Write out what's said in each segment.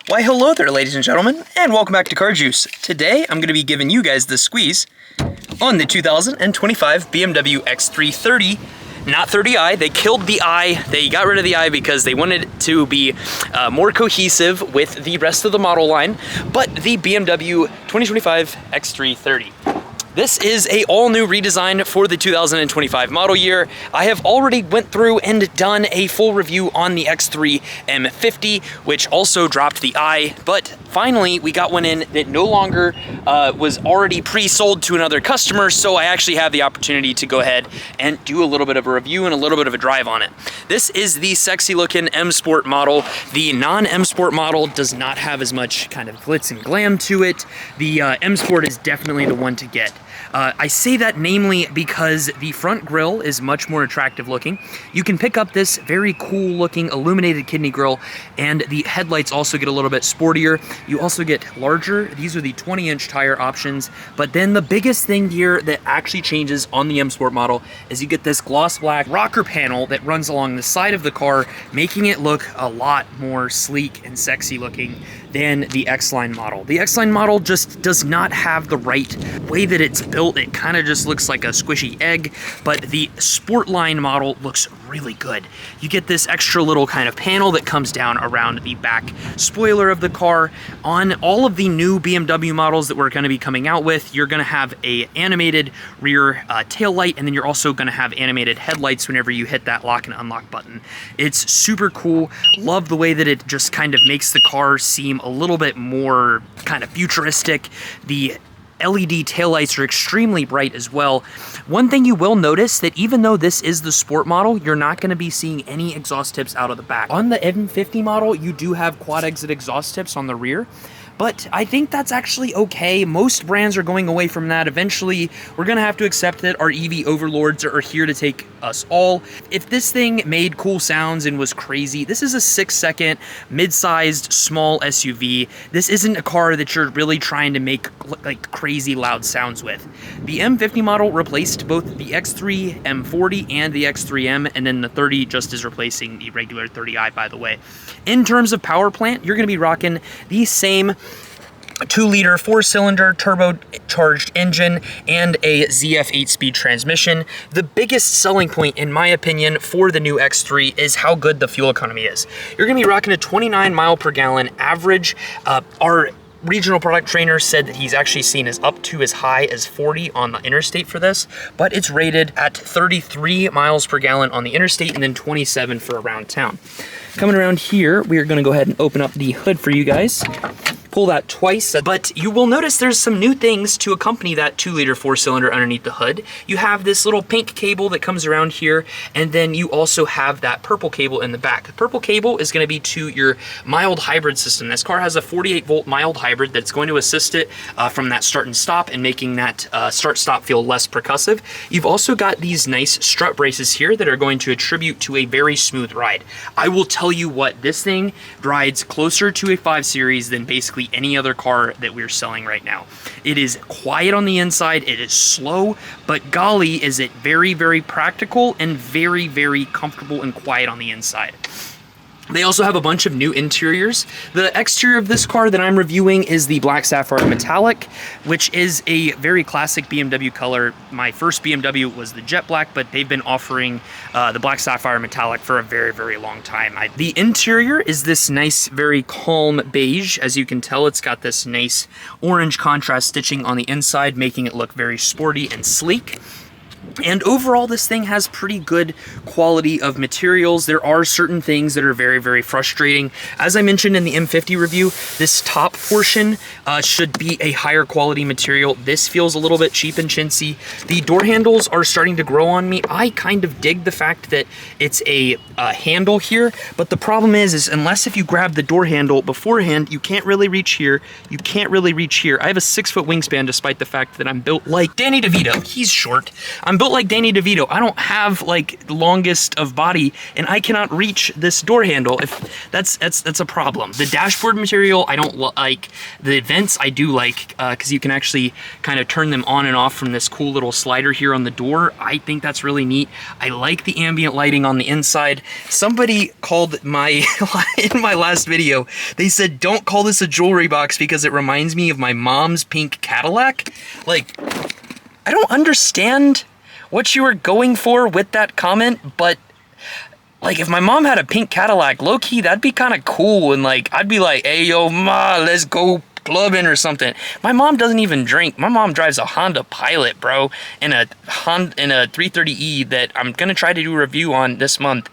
Why hello there, ladies and gentlemen, and welcome back to Car Juice. Today I'm going to be giving you guys the squeeze on the 2025 BMW X3 30, not 30i. They killed the i, they got rid of the i because they wanted it to be more cohesive with the rest of the model line, but the BMW 2025 X3 30. This is a all-new redesign for the 2025 model year. I have already went through and done a full review on the X3 M50, which also dropped the i, but finally we got one in that no longer was already pre-sold to another customer, so I actually have the opportunity to go ahead and do a little bit of a review and a little bit of a drive on it. This is the sexy looking M Sport model. The non-M Sport model does not have as much kind of glitz and glam to it. The M Sport is definitely the one to get. I say that namely because the front grille is much more attractive looking. You can pick up this very cool looking illuminated kidney grille, and the headlights also get a little bit sportier. You also get larger. These are the 20-inch tire options, but then the biggest thing here that actually changes on the M Sport model is you get this gloss black rocker panel that runs along the side of the car, making it look a lot more sleek and sexy looking than the X-Line model. The X-Line model just does not have the right way that it's built. It kind of just looks like a squishy egg, but the Sportline model looks really good. You get this extra little kind of panel that comes down around the back spoiler of the car. On all of the new BMW models that we're going to be coming out with, you're going to have a animated rear tail light, and then you're also going to have animated headlights whenever you hit that lock and unlock button. It's super cool. Love the way that it just kind of makes the car seem a little bit more kind of futuristic. The LED taillights are extremely bright as well. One thing you will notice that even though this is the Sport model, you're not going to be seeing any exhaust tips out of the back. On the M50 model, you do have quad exit exhaust tips on the rear, but I think that's actually okay. Most brands are going away from that. Eventually, we're gonna have to accept that our EV overlords are here to take us all. If this thing made cool sounds and was crazy, this is a 6-second, mid-sized, small SUV. This isn't a car that you're really trying to make like crazy loud sounds with. The M50 model replaced both the X3 M40 and the X3M, and then the 30 just is replacing the regular 30i, by the way. In terms of power plant, you're gonna be rocking the same 2-liter 4-cylinder turbocharged engine and a ZF 8-speed transmission. The biggest selling point, in my opinion, for the new X3 is how good the fuel economy is. You're gonna be rocking a 29 mile per gallon average. Our regional product trainer said that he's actually seen up to as high as 40 on the interstate for this, but it's rated at 33 miles per gallon on the interstate and then 27 for around town. Coming around here, we are gonna go ahead and open up the hood for you guys. Pull that twice, but you will notice there's some new things to accompany that 2-liter 4-cylinder underneath the hood. You have this little pink cable that comes around here, and then you also have that purple cable in the back. The purple cable is going to be to your mild hybrid system. This car has a 48-volt mild hybrid that's going to assist it from that start and stop and making that start-stop feel less percussive. You've also got these nice strut braces here that are going to attribute to a very smooth ride. I will tell you what, this thing rides closer to a 5 Series than basically any other car that we're selling right now. It is quiet on the inside, it is slow, but golly is it very, very practical and very, very comfortable and quiet on the inside. They also have a bunch of new interiors. The exterior of this car that I'm reviewing is the Black Sapphire Metallic, which is a very classic BMW color. My first BMW was the Jet Black, but they've been offering the Black Sapphire Metallic for a very, very long time. The interior is this nice, very calm beige. As you can tell, it's got this nice orange contrast stitching on the inside, making it look very sporty and sleek. And overall, this thing has pretty good quality of materials. There are certain things that are very, very frustrating. As I mentioned in the M50 review, this top portion should be a higher quality material. This feels a little bit cheap and chintzy. The door handles are starting to grow on me. I kind of dig the fact that it's a handle here, but the problem is unless if you grab the door handle beforehand, you can't really reach here. You can't really reach here. I have a 6-foot wingspan despite the fact that I'm built like Danny DeVito. He's short. I'm built built like Danny DeVito. I don't have like the longest of body, and I cannot reach this door handle. If that's a problem. The dashboard material I don't like. The vents I do like, because you can actually kind of turn them on and off from this cool little slider here on the door. I think that's really neat. I like the ambient lighting on the inside. Somebody called my in my last video, they said don't call this a jewelry box because it reminds me of my mom's pink Cadillac. Like, I don't understand what you were going for with that comment, but like, if my mom had a pink Cadillac, low-key, that'd be kind of cool, and like, I'd be like, hey, yo, ma, let's go clubbing or something. My mom doesn't even drink. My mom drives a Honda Pilot, bro, in a 330e that I'm gonna try to do a review on this month.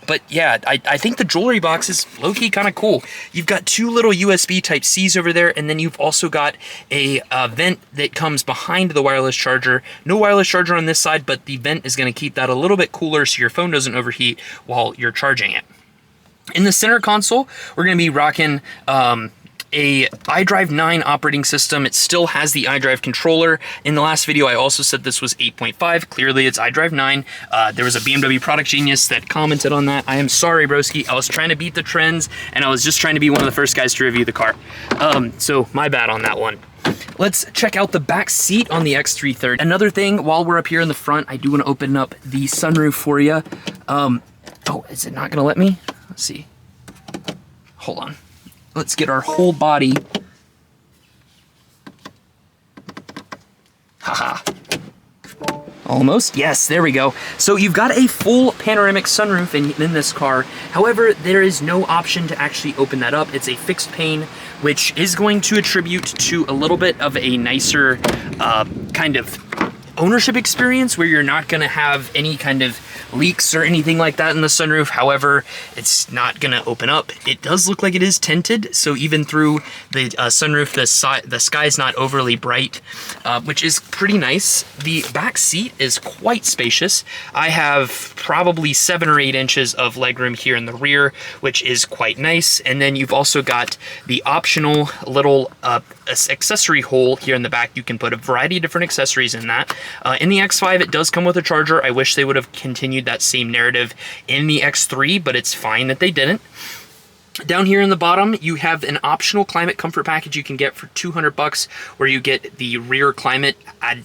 But yeah, I think the jewelry box is low-key kind of cool. You've got two little USB Type-Cs over there, and then you've also got a vent that comes behind the wireless charger. No wireless charger on this side, but the vent is going to keep that a little bit cooler so your phone doesn't overheat while you're charging it. In the center console, we're going to be rocking a iDrive 9 operating system. It still has the iDrive controller. In the last video, I also said this was 8.5. Clearly, it's iDrive 9. There was a BMW product genius that commented on that. I am sorry, broski. I was trying to beat the trends, and I was just trying to be one of the first guys to review the car. So my bad on that one. Let's check out the back seat on the X330. Another thing, while we're up here in the front, I do want to open up the sunroof for you. Oh, is it not going to let me? Let's see. Hold on. Let's get our whole body. Haha. Almost. Yes, there we go. So you've got a full panoramic sunroof in this car. However, there is no option to actually open that up. It's a fixed pane, which is going to attribute to a little bit of a nicer kind of ownership experience where you're not going to have any kind of leaks or anything like that in the sunroof. However, it's not going to open up. It does look like it is tinted, so even through the sunroof, the sky is not overly bright, which is pretty nice. The back seat is quite spacious. I have probably 7 or 8 inches of legroom here in the rear, which is quite nice. And then you've also got the optional little accessory hole here in the back. You can put a variety of different accessories in that. In the X5, it does come with a charger. I wish they would have continued that same narrative in the X3, but it's fine that they didn't. Down here in the bottom, you have an optional climate comfort package you can get for $200, where you get the rear climate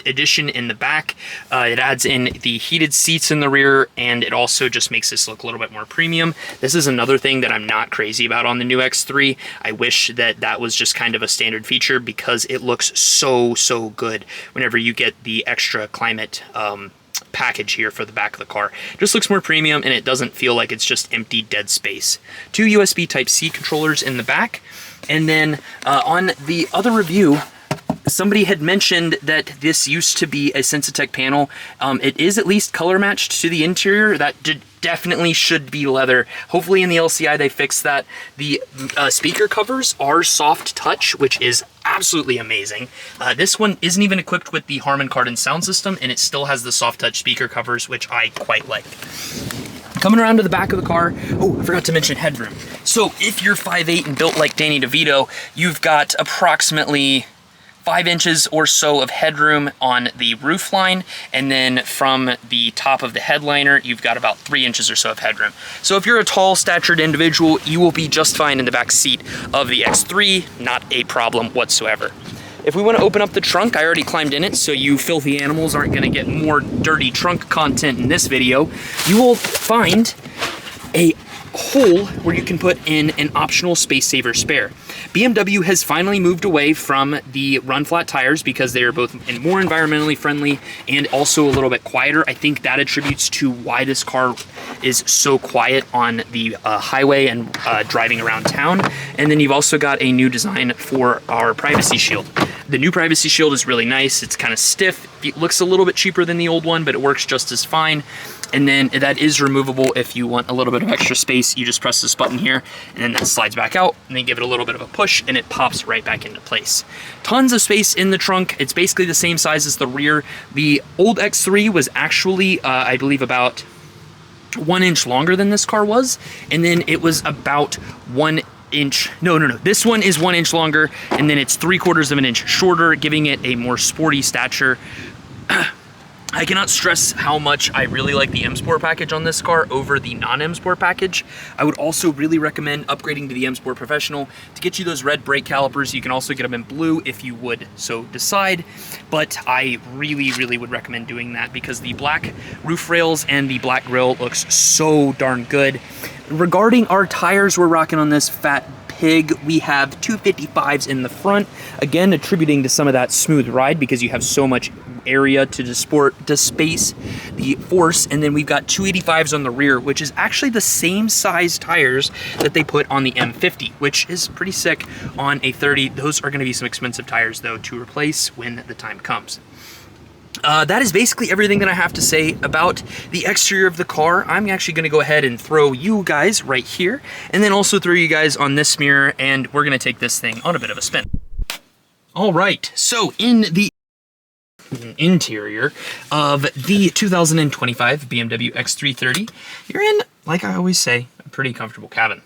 edition in the back. It adds in the heated seats in the rear, and it also just makes this look a little bit more premium. This is another thing that I'm not crazy about on the new X3. I wish that that was just kind of a standard feature because it looks so good whenever you get the extra climate package here for the back of the car. It just looks more premium, and it doesn't feel like it's just empty dead space. 2 USB Type-C controllers in the back, and then on the other review, somebody had mentioned that this used to be a Sensitech panel. It is at least color matched to the interior. That definitely should be leather. Hopefully in the LCI they fixed that. The speaker covers are soft touch, which is absolutely amazing. This one isn't even equipped with the Harman Kardon sound system, and it still has the soft touch speaker covers, which I quite like. Coming around to the back of the car, oh, I forgot to mention headroom. So if you're 5'8" and built like Danny DeVito, you've got approximately 5 inches or so of headroom on the roof line, and then from the top of the headliner, you've got about 3 inches or so of headroom. So if you're a tall statured individual, you will be just fine in the back seat of the X3, not a problem whatsoever. If we want to open up the trunk, I already climbed in it, so you filthy animals aren't going to get more dirty trunk content in this video. You will find a hole where you can put in an optional space saver spare. BMW has finally moved away from the run flat tires because they are both more environmentally friendly and also a little bit quieter. I think that attributes to why this car is so quiet on the highway and driving around town. And then you've also got a new design for our privacy shield. The new privacy shield is really nice. It's kind of stiff. It looks a little bit cheaper than the old one, but it works just as fine. And then that is removable if you want a little bit of extra space. You just press this button here, and then that slides back out, and then give it a little bit of a push, and it pops right back into place. Tons of space in the trunk. It's basically the same size as the rear. The old X3 was actually, I believe, about 1 inch longer than this car was, and then it was about 1 inch. No. This one is 1 inch longer, and then it's 3/4 of an inch shorter, giving it a more sporty stature. I cannot stress how much I really like the M Sport package on this car over the non-M Sport package. I would also really recommend upgrading to the M Sport Professional to get you those red brake calipers. You can also get them in blue if you would so decide, but I really would recommend doing that because the black roof rails and the black grille looks so darn good. Regarding our tires we're rocking on this fat pig, we have 255s in the front, again attributing to some of that smooth ride because you have so much area to space the force, and then we've got 285s on the rear, which is actually the same size tires that they put on the M50, which is pretty sick on a 30. Those are going to be some expensive tires though to replace when the time comes. That is basically everything that I have to say about the exterior of the car. I'm actually going to go ahead and throw you guys right here, and then also throw you guys on this mirror, and we're going to take this thing on a bit of a spin. All right, so in the interior of the 2025 BMW X3 you're in, like I always say, a pretty comfortable cabin.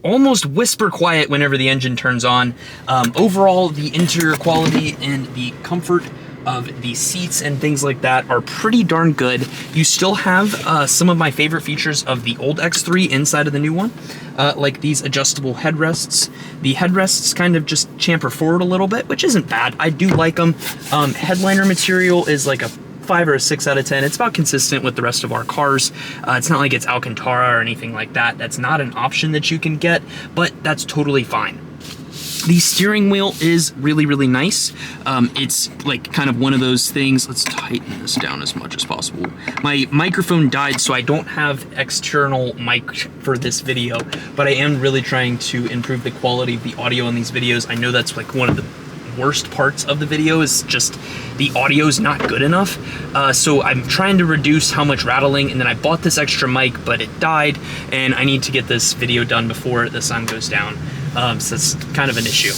Almost whisper quiet whenever the engine turns on. Overall, the interior quality and the comfort of the seats and things like that are pretty darn good. You still have some of my favorite features of the old X3 inside of the new one, like these adjustable headrests. The headrests kind of just chamfer forward a little bit, which isn't bad. I do like them. Headliner material is like a 5 or a 6 out of 10. It's about consistent with the rest of our cars. It's not like it's Alcantara or anything like that. That's not an option that you can get, but that's totally fine. The steering wheel is really nice. It's like kind of one of those things. Let's tighten this down as much as possible. My microphone died, so I don't have external mic for this video, but I am really trying to improve the quality of the audio on these videos. I know that's like one of the worst parts of the video is just the audio is not good enough. So I'm trying to reduce how much rattling, and then I bought this extra mic, but it died, and I need to get this video done before the sun goes down. So it's kind of an issue.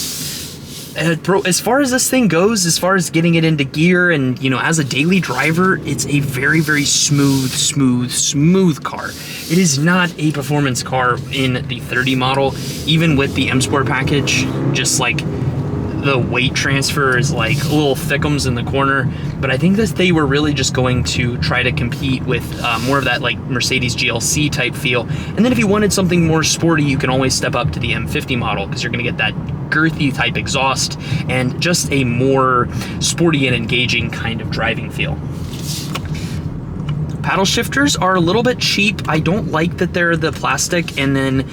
As far as this thing goes, as far as getting it into gear and, you know, as a daily driver, it's a very smooth car. It is not a performance car in the 30 model, even with the M Sport package. Just like the weight transfer is like little thickums in the corner, but I think that they were really just going to try to compete with more of that like Mercedes GLC type feel. And then if you wanted something more sporty, you can always step up to the M50 model because you're going to get that girthy type exhaust and just a more sporty and engaging kind of driving feel. Paddle shifters are a little bit cheap. I don't like that they're the plastic, and then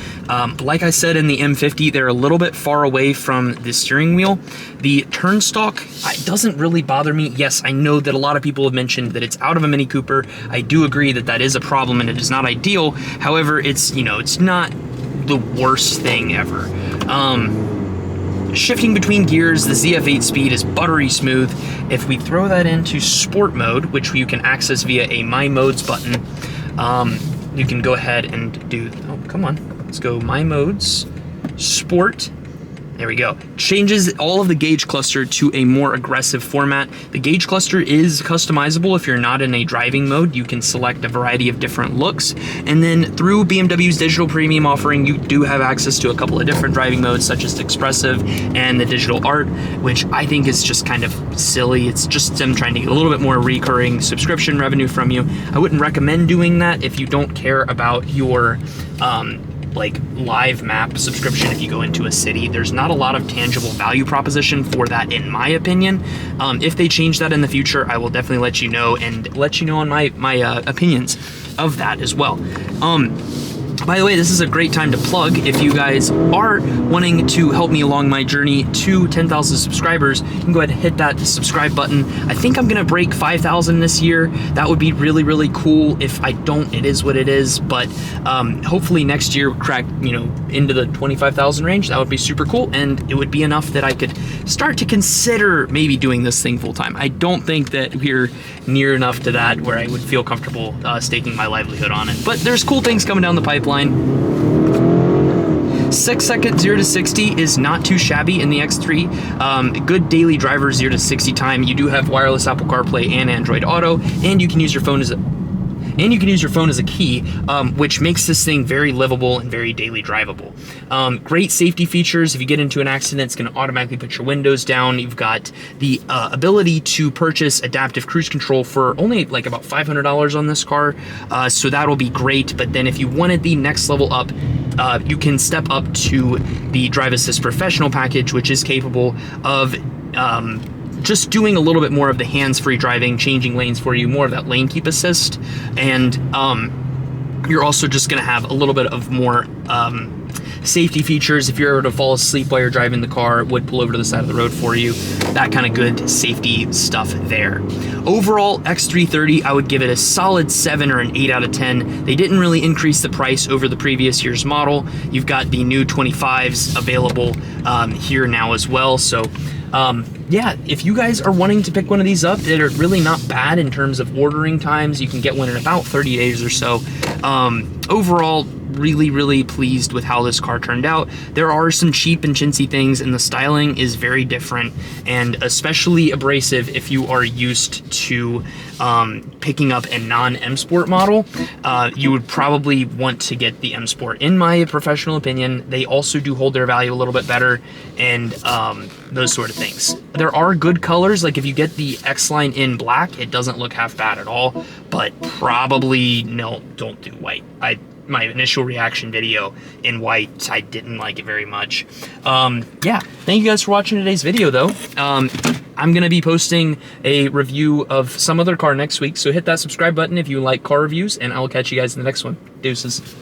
like I said in the M50, they're a little bit far away from the steering wheel. The turn stalk, it doesn't really bother me. Yes, I know that a lot of people have mentioned that it's out of a Mini Cooper. I do agree that that is a problem and it is not ideal. However, it's, you know, it's not the worst thing ever. Shifting between gears, the ZF8 speed is buttery smooth. If we throw that into sport mode, which you can access via a My Modes button, you can go ahead and do, oh, come on, let's go My Modes, Sport. There we go. Changes all of the gauge cluster to a more aggressive format. The gauge cluster is customizable. If you're not in a driving mode, you can select a variety of different looks. And then through BMW's digital premium offering, you do have access to a couple of different driving modes, such as Expressive and the digital art, which I think is just kind of silly. It's just them trying to get a little bit more recurring subscription revenue from you. I wouldn't recommend doing that if you don't care about your like live map subscription. If you go into a city, there's not a lot of tangible value proposition for that, in my opinion. If they change that in the future, I will definitely let you know and let you know on my opinions of that as well. By the way, this is a great time to plug. If you guys are wanting to help me along my journey to 10,000 subscribers, you can go ahead and hit that subscribe button. I think I'm gonna break 5,000 this year. That would be really cool. If I don't, it is what it is. But hopefully next year crack, you know, into the 25,000 range. That would be super cool, and it would be enough that I could start to consider maybe doing this thing full time. I don't think that we're near enough to that where I would feel comfortable staking my livelihood on it. But there's cool things coming down the pipeline. 6 second 0 to 60 is not too shabby in the X3. Good daily driver 0 to 60 time. You do have wireless Apple CarPlay and Android Auto, and you can use your phone as a and you can use your phone as a key, which makes this thing very livable and very daily drivable. Great safety features. If you get into an accident, it's going to automatically put your windows down. You've got the ability to purchase adaptive cruise control for only like about $500 on this car, so that'll be great. But then if you wanted the next level up, you can step up to the Drive Assist Professional package, which is capable of just doing a little bit more of the hands-free driving, changing lanes for you, more of that lane keep assist, and you're also just going to have a little bit of more safety features. If you're ever to fall asleep while you're driving the car, it would pull over to the side of the road for you. That kind of good safety stuff there. Overall, X330, I would give it a solid 7 or an 8 out of 10. They didn't really increase the price over the previous year's model. You've got the new 25s available here now as well. So yeah, if you guys are wanting to pick one of these up, they're really not bad in terms of ordering times. You can get one in about 30 days or so. Overall, really pleased with how this car turned out. There are some cheap and chintzy things, and the styling is very different, and especially abrasive if you are used to picking up a non-M Sport model. You would probably want to get the M Sport, in my professional opinion. They also do hold their value a little bit better, and those sort of things. There are good colors, like if you get the X-Line in black, it doesn't look half bad at all, but probably no, don't do white. My initial reaction video in white, I didn't like it very much. Yeah, thank you guys for watching today's video though. I'm gonna be posting a review of some other car next week, so hit that subscribe button if you like car reviews, and I will catch you guys in the next one. Deuces.